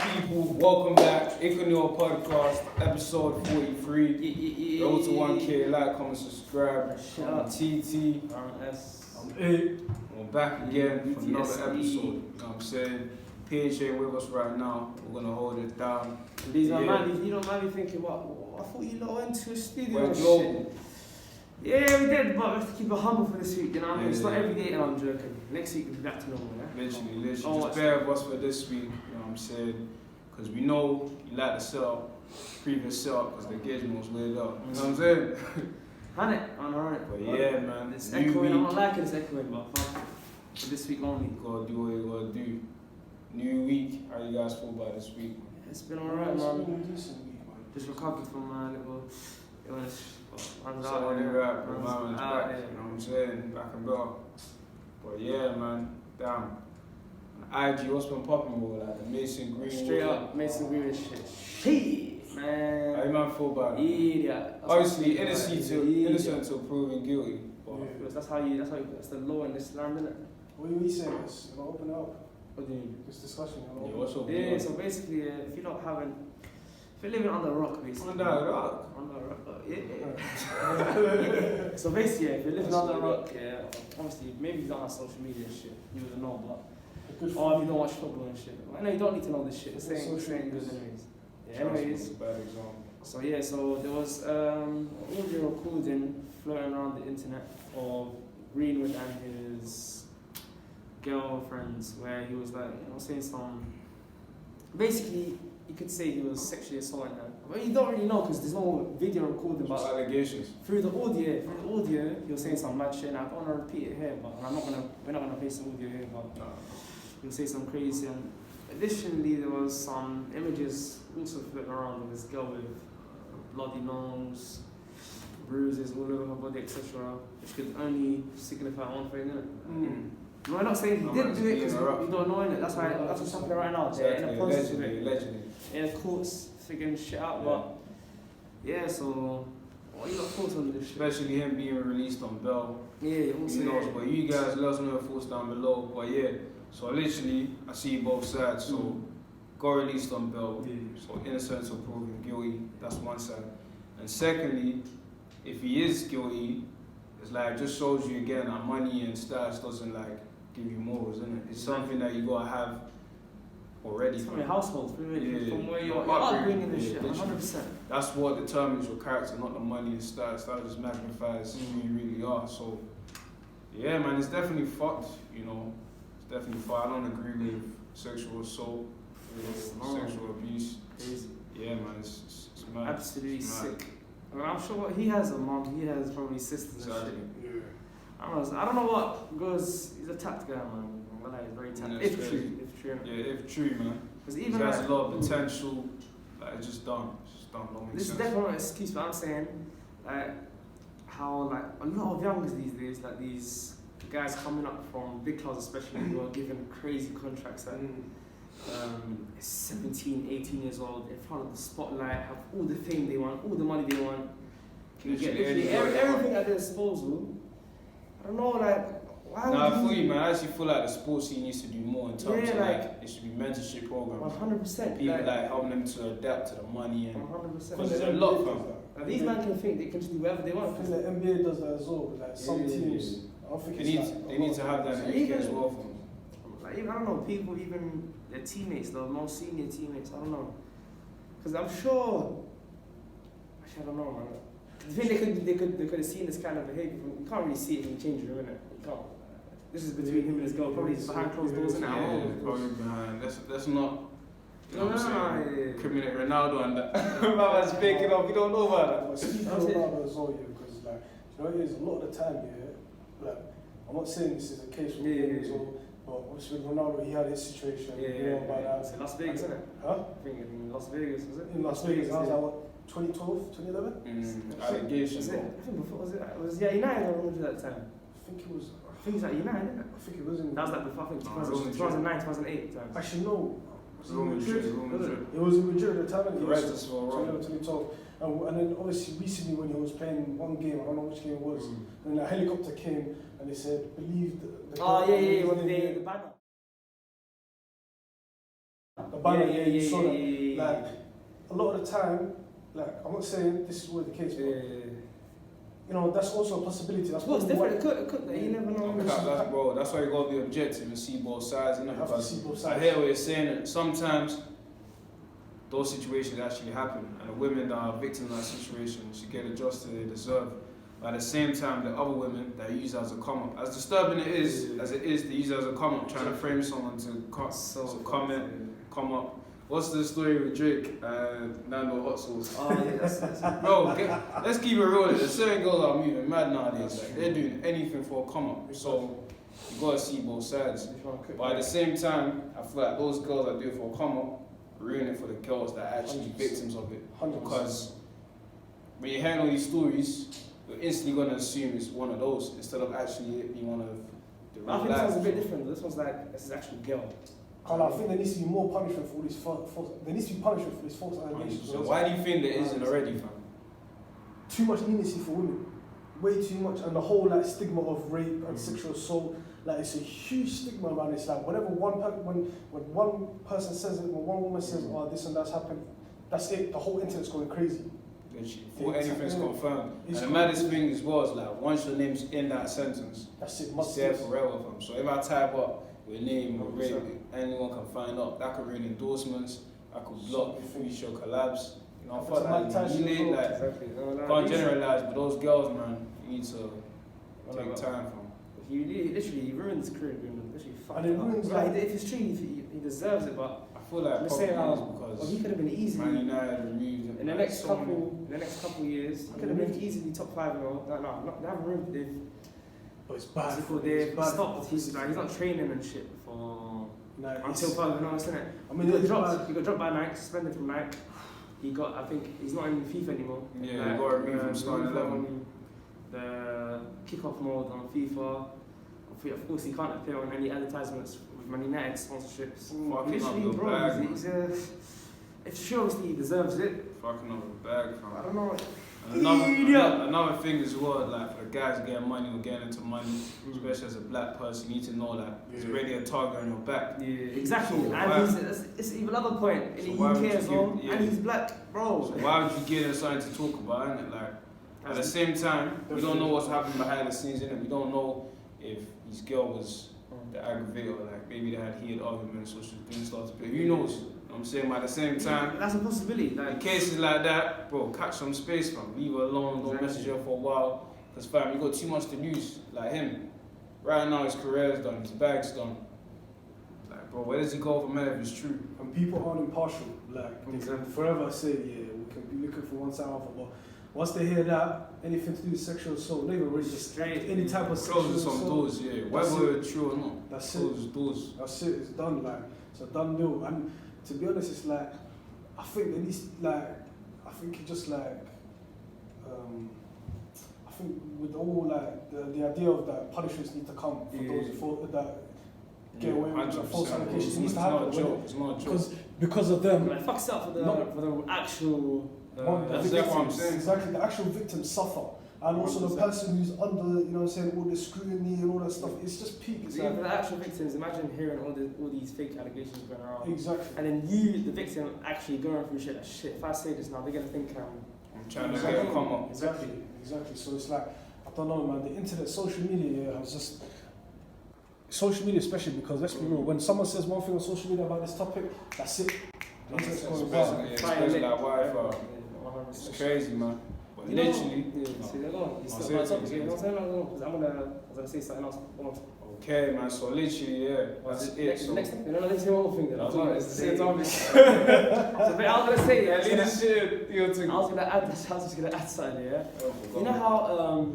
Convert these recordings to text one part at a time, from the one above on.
people, welcome back. Iconio Podcast, episode 43. Go to 1K, like, comment, subscribe. I'm TT. I'm S. I'm A. We're back again for another episode. You know what I'm saying? PH ain't with us right now. We're gonna hold it down. These are man, you don't mind me thinking, what? I thought you lot went to a studio. We're global. Yeah, we did, but we have to keep it humble for this week, you know what I mean? It's not every day, and I'm joking. Next week we'll be back to normal, yeah? Literally. Just bear with us for this week, you know what I'm saying? Because we know you like the setup, previous setup, because the engagement was laid out. You know what I'm saying? Had it? I know it. But yeah, man. It's echoing, I'm not liking this echoing, but for this week only. You gotta do what you gotta do. New week, how you guys feel about this week? It's been alright, man. Just recovered from my little illness. Man's out there, right, bro. Man's back, you know what I'm saying? Back and back. But yeah, man, damn. IG, what's been popping more? Like the Mason Greenwood. Straight up, Mason Greenwood shit, man. How you man feel about it? Yeah. Obviously, innocent till proven guilty. But That's the law in Islam, isn't it? What are we saying? This? You want to open it up? What do you mean? This discussion. yeah, what's up? Yeah, so basically, if you're living under a rock, basically. Under a rock? Under a rock, yeah. So basically, if you're living under a rock, yeah, obviously, maybe you don't have social media and shit, you wouldn't know, but. Or if you don't watch football and shit. I know you don't need to know this shit, it's ain't good anyways. Yeah, anyways. Bad example. So yeah, so there was audio recording floating around the internet of Greenwood and his girlfriends, where he was like, saying some. Basically, you could say he was sexually assaulting her. Well, you don't really know because there's no video recording. But allegations. Through the audio, he was saying some mad shit. And I don't want to repeat it here, but we're not gonna play some audio here, but he was saying some crazy. And additionally, there was some images also floating around of this girl with bloody nose, bruises all over her body, etc., which could only signify one thing, innit? No, I'm not saying he didn't do it because we don't know, innit? That's what's happening right now. They're in the process of it. Allegedly. In the courts, figuring shit out, but yeah, so what are your thoughts on this shit? Especially him being released on bail. Yeah, also. Who knows? But you guys let us know your thoughts down below. But yeah, so literally, I see both sides. So, got released on bail. So, innocent or proven guilty. That's one side. And secondly, if he is guilty, it's like, just shows you again that money and status doesn't like give you morals, isn't it? It's something that you gotta have already. It's from your household, from where you're upbringing and shit, 100%. That's what determines your character, not the money and status. That just magnifies who you really are. So, yeah, man, it's definitely fucked, It's definitely fucked. I don't agree with sexual assault, sexual abuse. Crazy. Yeah, man, it's mad. Absolutely sick. I mean, I'm sure what he has a mom, he has probably sisters and shit. Yeah. I don't know what goes. He's a tapped guy, man. Well, he's very tapped. If true. Yeah, if true, man. Because even he has a lot of potential. Like, it's just dumb. Don't make sense. This is definitely not an excuse, but I'm saying, how a lot of youngers these days, these guys coming up from big clubs, especially, who are given crazy contracts at 17, 18 years old, in front of the spotlight, have all the fame they want, all the money they want, can get everything at their disposal. I don't know, why would I feel you, man. I actually feel like the sports scene needs to do more in terms of it should be mentorship programs. 100%. People helping them to adapt to the money and 100%. because there's a lot from these men can think they can just do whatever they want. I think the NBA does that as well. Some teams, I don't think they need to have that in the UK as well. I don't know, people, even their teammates, the most senior teammates, I don't know. Because I'm sure, actually I don't know, man. I think they could have seen this kind of behaviour. You can't really see it in the changing room, innit? You can't. This is between him and his girl, probably behind closed doors and probably behind. That's not. Criminate Ronaldo and that. Man's faking up. You don't know about that. Speaking of Ronaldo as well, because it is a lot of the time, I'm not saying this is a case with him as well, but obviously with Ronaldo, he had his situation. About that. It's in Las Vegas, isn't it? Huh? I think in Las Vegas, was it? In Las Vegas, that was what, 2012, 2011? Allegations. I think before was United or Real Madrid at that time? I think it was. I think it's like United, isn't it? I think it was in. That was before, I think 2009, 2008 times. Actually, no. Was it Madrid? It was in Madrid at the time. The rest is all wrong. 2012. And then obviously recently when he was playing one game, I don't know which game it was, and a helicopter came and they said, believe the Oh yeah, when the banner. The banner, you saw that. yeah. Like, a lot of the time, like, I'm not saying this is always the case, but you know, that's also a possibility. That's Well, it's probably different. It could. You never know. Bro, that's why you gotta be objective and see both sides. You have to see both I sides. hear what you're saying. And sometimes those situations actually happen, and the women that are victims of that situation should get the justice they deserve. But at the same time, the other women that use it as a come up, as disturbing it is, as it is, they use it as a come up, trying to frame someone to comment, come up. What's the story with Drake and Nando Hot Sauce? Oh yeah, that's Bro, let's keep it real. There's certain girls are moving mad nowadays. Like, they're doing anything for a come up. So you gotta see both sides. But at the same time, I feel like those girls that do it for a come up ruin it for the girls that are actually 100%. victims of it. 100%. Because when you're hearing all these stories, you're instantly gonna assume it's one of those instead of actually it being one of the real I think this one's a lives. bit different. This one's like this is actually a girl. Carl, I think there needs to be more punishment for all these false. There needs to be punishment for these false allegations. So why do you think there isn't already, fam? Too much leniency for women, way too much, and the whole like stigma of rape and sexual assault. Like it's a huge stigma around it. It's like whenever when one person says it, when one woman says, "Oh, this and that's happened," that's it. The whole internet's going crazy. Literally, before anything's confirmed. And It's the maddest thing as well is like once your name's in that sentence, That's it. it's Must there forever, fam. So if I type up your name or rape, anyone can find out. That could ruin endorsements. I could block future collabs. You know, That's fuck Mike that. Tyson You need like Exactly. can't generalize, but those girls, man, you need to take time from. He literally ruined his career. Literally fucked And it it up. ruins, Like, like- if it's true, he deserves it. But I feel like I'm probably saying how is well, because he could have been easily Man United removed him. in the like, next so many- couple years. He could have been easily top 5 and all. No, they haven't ruined it. But it's bad. They've stopped. He's not training and shit for Like, until further notice, innit? I mean, He got it's dropped. bad. He got dropped by Nike, suspended from Nike. I think he's not in FIFA anymore. Yeah, he got removed from starting removed 11. from The kick-off mode on FIFA. Of course, he can't appear on any advertisements with Man United sponsorships. Fucking up Literally, your bro, bag, he's if sure obviously he deserves it. Fucking up a bag, fam. I don't know. And another thing as well, like for the guys getting money or getting into money, especially as a black person, you need to know that there's already a target on your back. Yeah, exactly. So And it's even another point in So the why UK would you as well, give- yeah. and he's black, bro. So why would you give them something to talk about, innit? Like, at the same time, we don't know what's happening behind the scenes, innit? We don't know if his girl was the aggravator, like maybe they had heated arguments or things started to play. Who knows? You know what I'm saying? But at the same time, That's a possibility. in Like, cases like that, bro, catch some space, fam. Leave her alone, don't message her for a while. Because, fam, you got too much to lose. Like him. Right now, his career's done, his bag's done. Like, bro, where does he go from there if it's true? And people aren't impartial. Like, they can Exactly. forever say, yeah, we can be looking for one side of it. But once they hear that, anything to do with sexual assault, they even really just Straight. any type of sexual Closes some assault. doors, yeah. Whether it's true or not. That's it. Closes doors. That's it. It's done. Like, it's a done deal. And to be honest, it's like, I think at least like, I think it just like, I think with all like the idea of that punishments need to come for those for that get away with the false 100%, bro. allegations. It's It needs to not happen. a joke. It's not a joke. Because of them. Like, fucks up for the No. actual. That's the what I'm victims, saying. exactly, the actual victims suffer. And also the 100%. person who's under, you know what I'm saying, all the scrutiny and all that stuff, it's just peak. It's Yeah, for like, the actual victims, imagine hearing all these fake allegations going around. exactly. And then you, the victim, actually going through shit like shit. If I say this now, they're gonna think I'm trying to Exactly. get a come up. Exactly. So it's like, I don't know, man, the internet, social media yeah, has just, social media especially, because let's be real, when someone says one thing on social media about this topic, that's it. The internet's going Especially, wild. especially like Wi-Fi. Yeah, It's 100%. crazy, man. But You know, literally, yeah, see, they're going. It's I'll not say my it, topic, say you it. know what I'm saying? I was gonna say something else. okay, man. So literally, yeah, that's it. Next, So, next, you know, let's say one more thing. Then. That's I what was it's gonna the same say- time. So, but I was gonna say, yeah, Leadership, you I was gonna add. I was just gonna add something, yeah. You know how,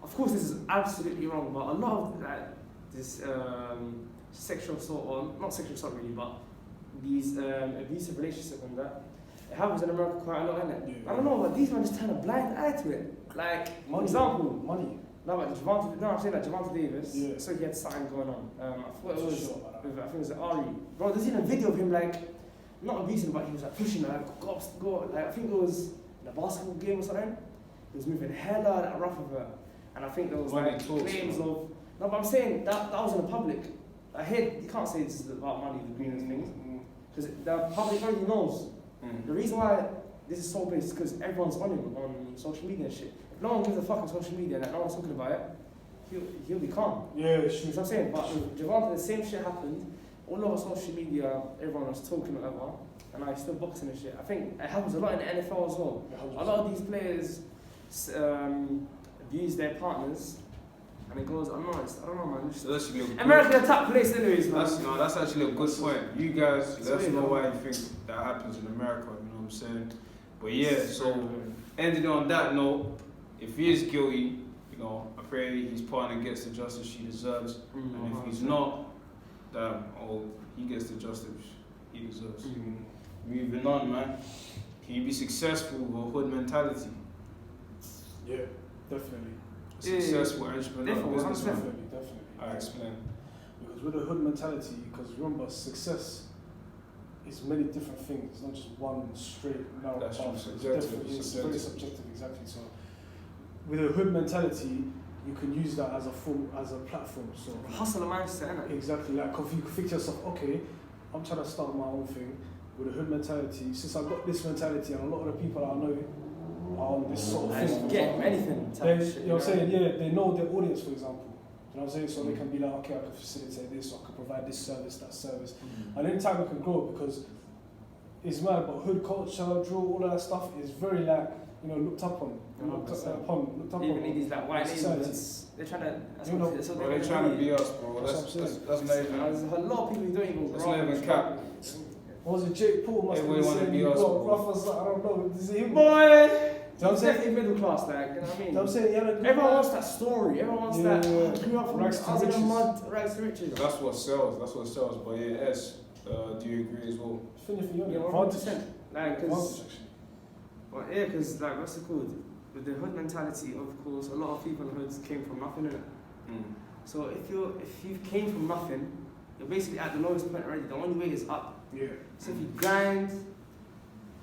of course, this is absolutely wrong, but a lot of this sexual assault, or not sexual assault really, but these abusive relationships and that, it happens in America quite a lot, innit? Yeah. I don't know, but these men just turn a blind eye to it. Like, for Money. example, Money. I'm saying like Javante Davis, Yeah. so he had something going on. I thought it was, Sure about that. I think it was Ari. Bro, there's even a video of him like, not abusing, but he was like pushing her, like, go, like, I think it was in a basketball game or something. He was moving hella like, rough of her. And I think there was Money like talks, claims man. of, no, but I'm saying that was in the public. I heard, you can't say this is about money, the green and things. Because the public already knows. The reason why this is so big is because everyone's on him on social media and shit. If no one gives a fuck on social media and like, no one's talking about it, he'll be calm. Yeah, You know what I'm saying? But with Javante, the same shit happened. All over social media, everyone was talking whatever, and I still boxing and shit. I think it happens a lot in the NFL as well. A lot of these players abuse their partners, and it goes unnoticed. I don't know, man. So that's actually a good, America a top place, anyways, man. that's actually a good point. You guys, let us know why you think that happens in America. You know what I'm saying? But yeah, so ending on that note, if he is guilty, you know, I pray his partner gets the justice she deserves, and if he's not, damn, he gets the justice he deserves. Moving on, man. Can you be successful with a hood mentality? Yeah, definitely. Successful entrepreneur, businessman. Definitely. I explain. Because with a hood mentality, because remember, success is many different things. It's not just one straight narrow That's path. true, It's subjective, definitely it's subjective. very subjective, exactly. So with a hood mentality, you can use that as a form, as a platform. So Hustle a mindset, innit? exactly, like if you think to yourself, okay, I'm trying to start my own thing with a hood mentality. Since I've got this mentality, and a lot of the people that I know are on this sort of thing. Get anything. They, you know what I'm saying? Yeah, they know their audience, for example. You know what I'm saying? So they can be like, okay, I can facilitate this, or I can provide this service, that service. And in time it can grow because it's mad, but hood culture, drill, all of that stuff is very like, you know, looked up on. Looked up Even on. in these like white society. neighborhoods, they're trying to. That's You know, what, that's what Bro, they're trying to be us, bro. That's what I'm saying. That's not even. There's a lot of people who don't even That's grow not up even in cap. What was it, Jake Paul must Everybody be wanna saying be you us, got bro. rough as, I don't know, is it him? Boy! You know what I'm It's saying? definitely middle class, like, you know what I mean? You know what I'm saying? Yeah, Everyone wants that story. Everyone wants that. Yeah. I grew up from Rags to I was in riches. the mud, rags to riches. That's what sells. That's what sells. But yeah, S, do you agree as well? Finish for you, Yeah, advantage. 100%. Like, Advantage, cause, actually. well, yeah, because like, what's it called? With the hood mentality, of course, a lot of people in the hoods came from nothing, innit? So if you came from nothing, you're basically at the lowest point already. The only way is up. Yeah. So if you grind,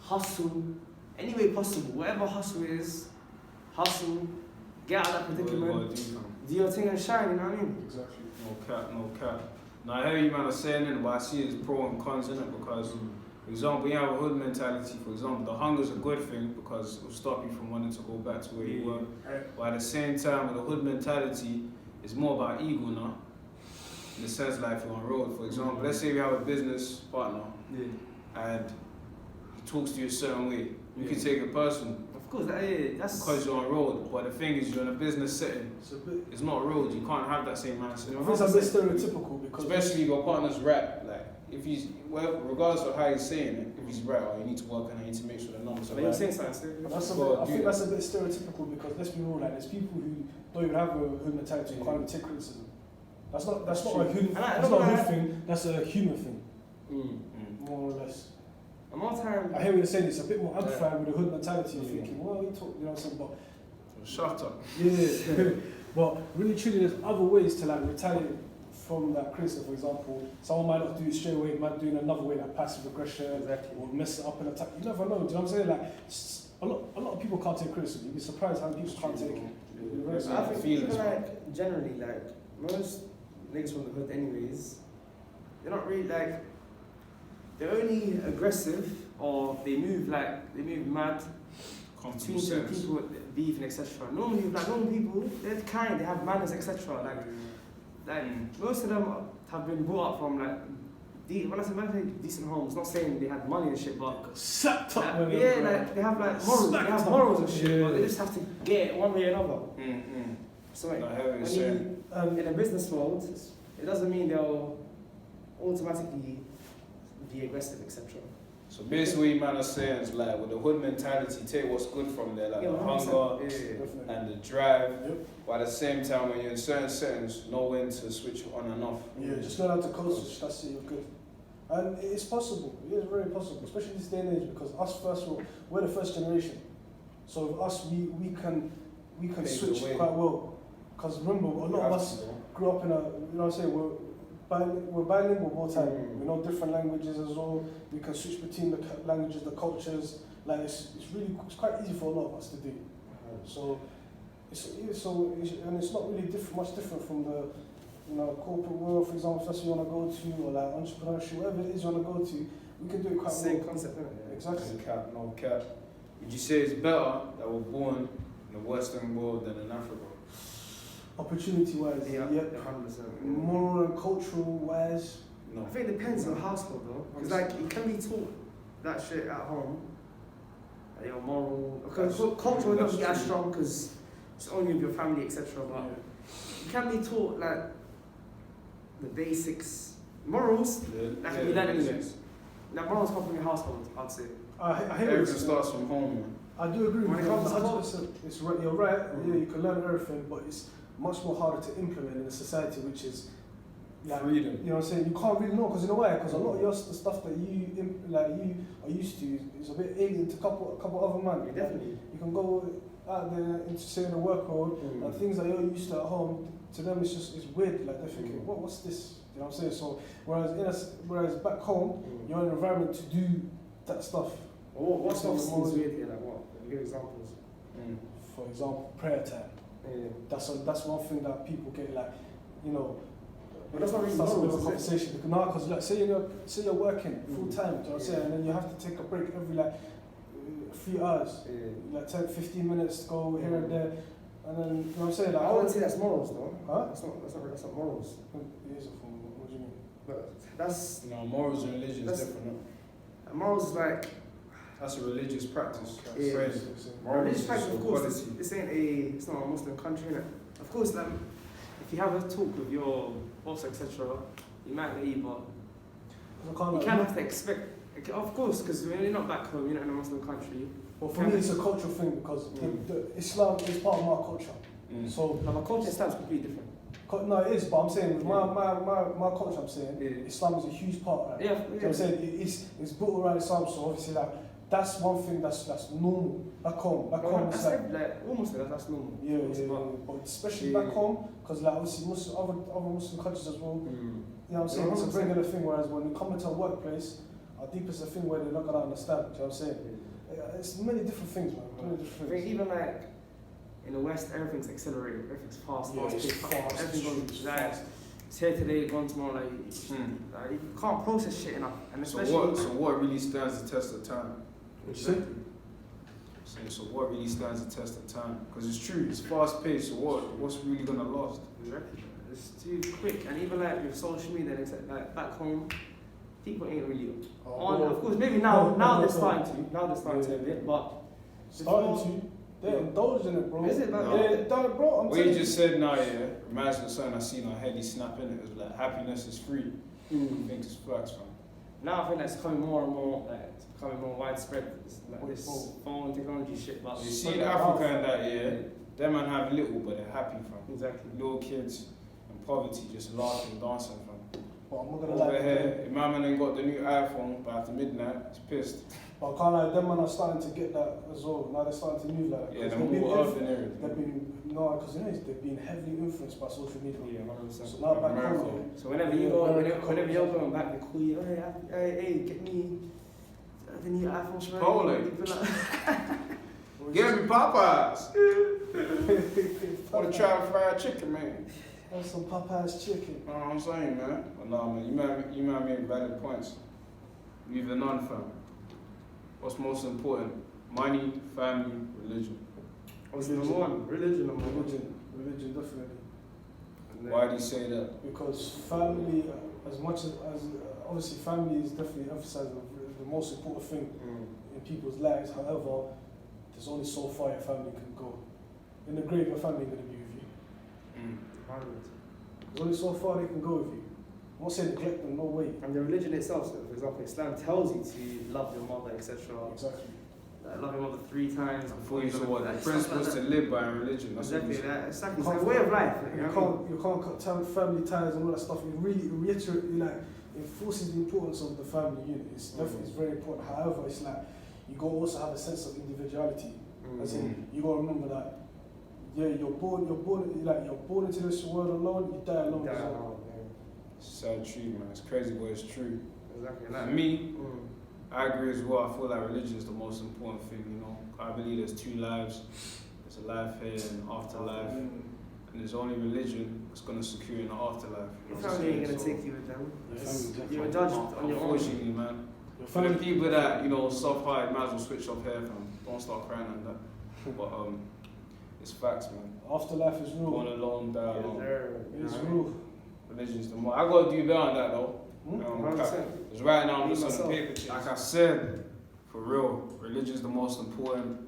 hustle, any way possible, whatever hustle is, hustle, get out of that predicament, do your thing and shine, you know what I mean? Exactly. No cap. Now I hear you man are saying it, but I see it's pro and cons in it because, for example, you have a hood mentality. For example, the hunger's a good thing because it will stop you from wanting to go back to where you were. But at the same time, with the hood mentality, it's more about ego now. In the sense, like if you're on road, for example, let's say you have a business partner and he talks to you a certain way. You can take it personal. Of course, that's Because you're on road, but the thing is, you're in a business setting. It's a bit. It's not road. You can't have that same mindset. I think it's a bit stereotypical because. Especially if your partner's rap. Like, if he's, well, regardless of how he's saying it, if he's rap, or you need to work and I need to make sure the numbers are But you're right. saying something. That's a Well, bit, I do think that. that's a bit stereotypical because let's be real, like there's people who don't even have a hood mentality who can't even take criticism. That's not a hood. That's not a hood thing. That's a human thing, more or less. And more time. I hear what you're saying. It's a bit more amplified with the hood mentality. You're thinking, well, you talk, you know what I'm saying, but Shut up. yeah. But really, truly, there's other ways to like retaliate from that criticism. For example, someone might not do it straight away, might do it another way, like passive aggression, or mess it up and attack. You never know. Do you know what I'm saying? Like a lot of people can't take criticism. You'd be surprised how many people can't take it. I think feelings, even like generally like most niggas from the hood anyways, they're not really like they're only aggressive or they move mad between people beef and etc. Normally like normal people, they're kind, they have manners, etc. Like most of them have been brought up from like when I say decent homes, not saying they had money and shit, but Sacked up. like, like they have like morals, they have morals and shit, but they just have to get it one way or another. So like, I hear what you're saying. in a business world, it doesn't mean they'll automatically be aggressive, etc. So basically, what man are saying is like with the hood mentality, take what's good from there, like the hunger and the drive. But at the same time, when you're in certain settings, know when to switch it on and off. Yeah, just learn how to code switch. That's it. You're good. And it's possible. It is very possible, especially this day and age, because us first, we're the first generation. So with us, we can Pave switch the way. quite well. Because remember, a lot of us grew up in a, you know what I'm saying, we're bilingual both time. We know different languages as well. We can switch between the languages, the cultures. Like it's quite easy for a lot of us to do. So and it's not really much different from the corporate world, for example. If that's what you want to go to, or like entrepreneurship, whatever it is you want to go to. We can do it quite Same well. concept, isn't it? Exactly. No cap, no cap. Would you say it's better that we're born in the Western world than in Africa? Opportunity-wise, Yeah, yep. 100%. Moral and cultural-wise, No. I think it depends on the household though, because like you can be taught that shit at home, like your moral, because culture will not be as strong because it's only with your family, etc. But you can be taught like the basics, morals. That can be done anyway. Like morals come from your household, I'd say. I hear what you're Everything saying. starts from home, man. I do agree When with it you. comes to 100%. It's right. You're right. Yeah, you can learn everything, but it's much more harder to implement in a society which is like, Freedom. you know what I'm saying? You can't really know because in a way, because a lot of the stuff that you are used to is a bit alien to a couple other man. Yeah, definitely. You can go out there into say in the work world and things that you're used to at home. To them, it's weird. Like they're thinking, what's this? You know what I'm saying? So whereas back home, you're in an environment to do that stuff. What stuff seems weird here? Like what? Give examples. For example, prayer time. Yeah. That's one thing that people get like, you know. But that's not really That's a bit of a normal, is it? conversation. Because like, say you're working full time, do you know what I'm saying? And then you have to take a break every like 3 hours, Yeah. like 10, 15 minutes to go here and there, and then you know what I'm saying? Like, I wouldn't say that's morals though. Huh? That's not morals. It is a form. What do you mean? But that's No, morals and religion is That's- different. No? morals is like That's a religious practice. Yeah. Praise. Morals religious is practice. Of course, quality. it's not a Muslim country, innit? Of course, like, if you have a talk with your boss, etc., you might leave, but you kind of have to expect. Of course, because when you're not back home, you're not in a Muslim country. Well, for me, it's a cultural thing because the Islam is part of my culture. So Now, my culture stands completely different. no, it is. But I'm saying with my culture, I'm saying Yeah. Islam is a huge part of that. Yeah, You know what I'm saying? It's built around Islam, so obviously that's one thing that's normal back home. Back home, it's like almost that's normal. yeah, but especially Yeah. back home, because like obviously other Muslim countries as well. You know what I'm saying? Yeah, It's a 100%. regular thing. Whereas when you come into a workplace, our deepest a thing where they're not gonna understand. Do you know what I'm saying? It's many different things, man. Many I different think things. even like in the West, everything's accelerated, everything's fast, Yeah, it's paced, fast, everything's it's like fast. it's here today, gone tomorrow. Like you can't process shit enough, and So especially what really stands the test of time? Exactly. So what really stands the test of time? Because it's true, it's fast paced. So what's really gonna last? Exactly. It's too quick, and even like with social media, like back home, people ain't really on. Of course, maybe now they're starting to. Now they're starting to a bit, but Starting to. They're indulging it, bro. Is it? No. Yeah, done it, bro. I'm What you telling just said now, yeah, reminds me of something I seen on Heady Snap in it. It was like happiness is free. I think it's facts, man. now I think that's becoming more and more like it's becoming more widespread. It's like this phone technology shit, but You see in Africa and that, yeah, them man have little, but they're happy, fam. exactly. Little kids in poverty just laughing, dancing, fam. But I'm not gonna Over lie. here, if my man ain't got the new iPhone by after midnight, he's pissed. But I can't lie, them man are starting to get that as well. Now they're starting to move like that. Yeah, they're They've been more inf- earth and They've everything. been no, because you know they've been heavily influenced by social media. Yeah, 100%. So now back America. home, So whenever you go, whenever you're going back, they call you, hey, get me the new iPhone. Chipotle. Give me Popeyes. I want to try fried chicken, man. have some Popeye's chicken. You know what I'm saying, man? But no, man, you might make valid points. Leave the none, fam. What's most important? Money, family, religion. What's number one? Religion number one. Religion, definitely. Why do you say that? Because family, as much as obviously family is definitely emphasised the most important thing in people's lives. However, there's only so far your family can go. In the grave, your family ain't gonna be with you. There's only so far they can go with you. I'm not saying neglect them, no way. And the religion itself, so for example, Islam tells you to love your mother, etc. Exactly. Love your mother 3 times. Before you saw what the Like, principles stuff to like live by in religion. That's Exactly, what that. Exactly. You It's a can't- way of life. You can't cut family ties and all that stuff. It really reiterate, like, enforces the importance of the family unit. It's definitely very important. However, it's like you gotta also have a sense of individuality. As in, you gotta remember that. Yeah, you're born into this world alone. You die alone as well. It's sad truth, man. It's crazy, but it's true. Exactly. For me, I agree as well. I feel like religion is the most important thing, you know. I believe there's 2 lives. There's a life here and afterlife. And there's only religion that's going to secure in the afterlife. Your family ain't gonna take you with them. Yes. You're judged on your own. Unfortunately, man. Your For the family. people that, you know, soft-hearted, might as well switch off hair, fam. Don't start crying on that. But it's facts, man. Afterlife is Born real. alone, die alone. It's real. Religion's the more. I gotta do better on that though. Hmm? 'Cause right now I'm Me just on the myself. paper chase. Like I said, for real, religion's the most important.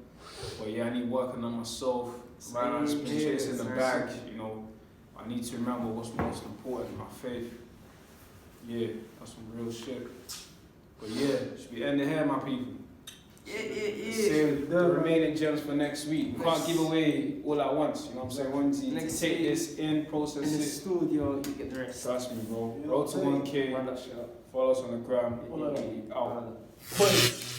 But yeah, I need working on myself. Right now, I've just been Same here, chasing the same. bag. You know, I need to remember what's most important. My faith. Yeah, that's some real shit. But yeah, should we end it here, my people? Save the Yeah, man. remaining gems for next week. We can't give away all at once. You know what I'm saying? We need to Next take week, this in, In process the it. studio, you get the rest. Trust me, bro. You know Road what to I'm saying? 1K. Run that shit up. Follow us on the gram. Hold on. Out. Point.